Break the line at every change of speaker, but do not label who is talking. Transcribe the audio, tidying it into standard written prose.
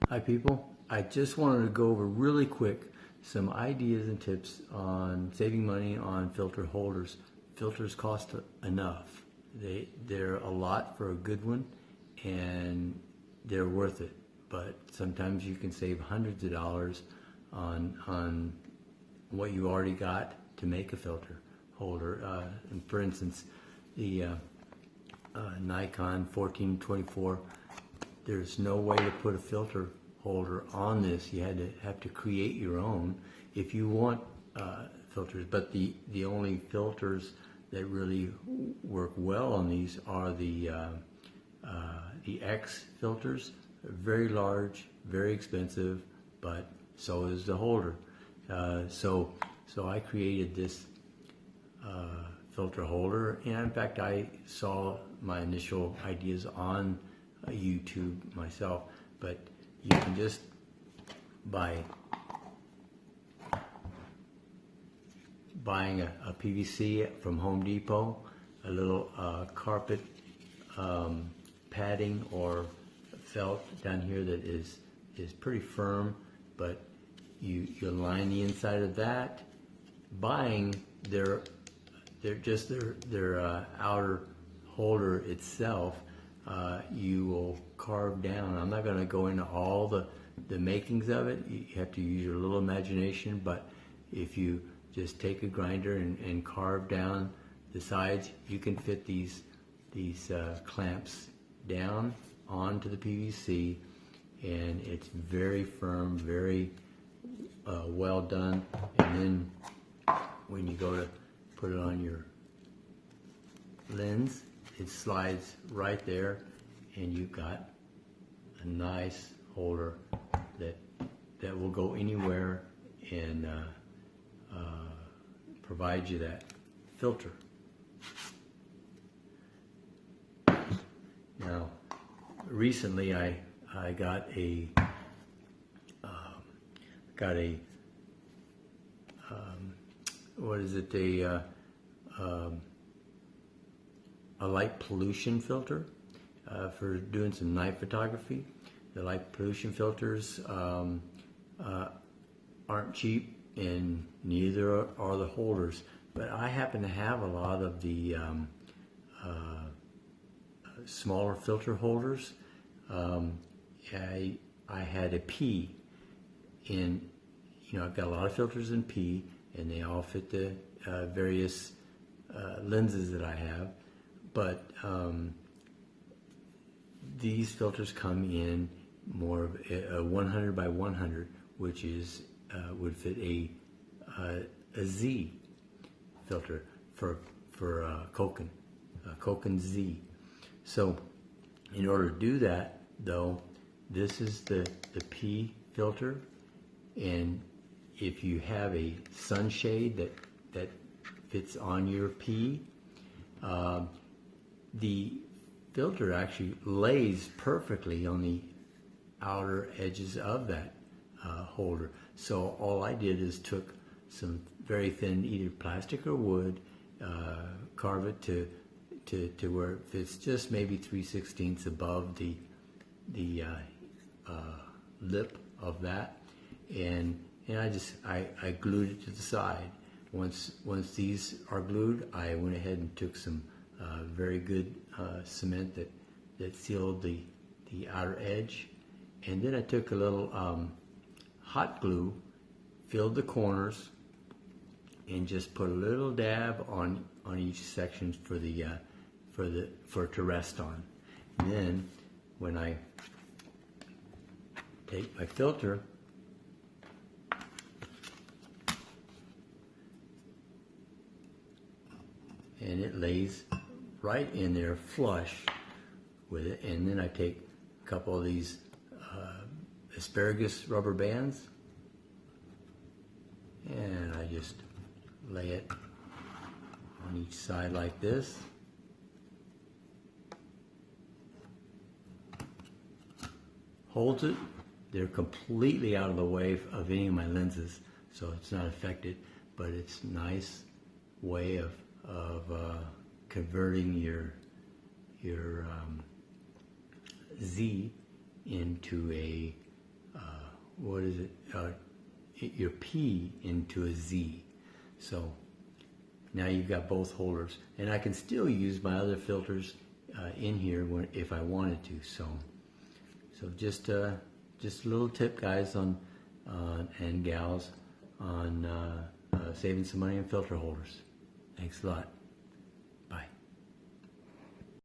Hi people, I just wanted to go over really quick some ideas and tips on saving money on filter holders. Filters cost enough. They're a lot for a good one and they're worth it, but sometimes you can save hundreds of dollars on what you already got to make a filter holder. And for instance, the Nikon 1424, there's no way to put a filter holder on this. You have to create your own if you want filters, but the only filters that really work well on these are the X filters. They're very large, very expensive, but so is the holder. So I created this filter holder, and in fact I saw my initial ideas on YouTube myself, but you can just buying a PVC from Home Depot, a little carpet padding or felt down here that is pretty firm, but you line the inside of that. Buying their outer holder itself, you will carve down. I'm not going to go into all the makings of it. You have to use your little imagination, but if you just take a grinder and carve down the sides, you can fit these clamps down onto the PVC, and it's very firm, very well done. And then when you go to put it on your lens, it slides right there, and you've got a nice holder that will go anywhere and provide you that filter. Now, recently I got a what is it, a light pollution filter for doing some night photography. The light pollution filters aren't cheap, and neither are the holders, but I happen to have a lot of the smaller filter holders. I had a P in, I've got a lot of filters in P, and they all fit the various lenses that I have, but these filters come in more of a 100 by 100, which is would fit a Z filter for Cokin, Cokin Z. So in order to do that, though, this is the P filter, and if you have a sunshade that fits on your P, the filter actually lays perfectly on the outer edges of that holder. So all I did is took some very thin, either plastic or wood, carve it to where it fits just maybe 3/16 above the lip of that, and I glued it to the side. Once these are glued, I went ahead and took some very good cement that sealed the outer edge, and then I took a little hot glue, filled the corners, and just put a little dab on each section for it to rest on. And then when I take my filter, and it lays right in there flush with it, and then I take a couple of these asparagus rubber bands, and I just lay it on each side like this. Holds it. They're completely out of the way of any of my lenses, so it's not affected, but it's a nice way of converting your Z into a what is it? Your P into a Z. So now you've got both holders, and I can still use my other filters in here if I wanted to. So just a little tip, guys, on and gals, on saving some money on filter holders. Thanks a lot.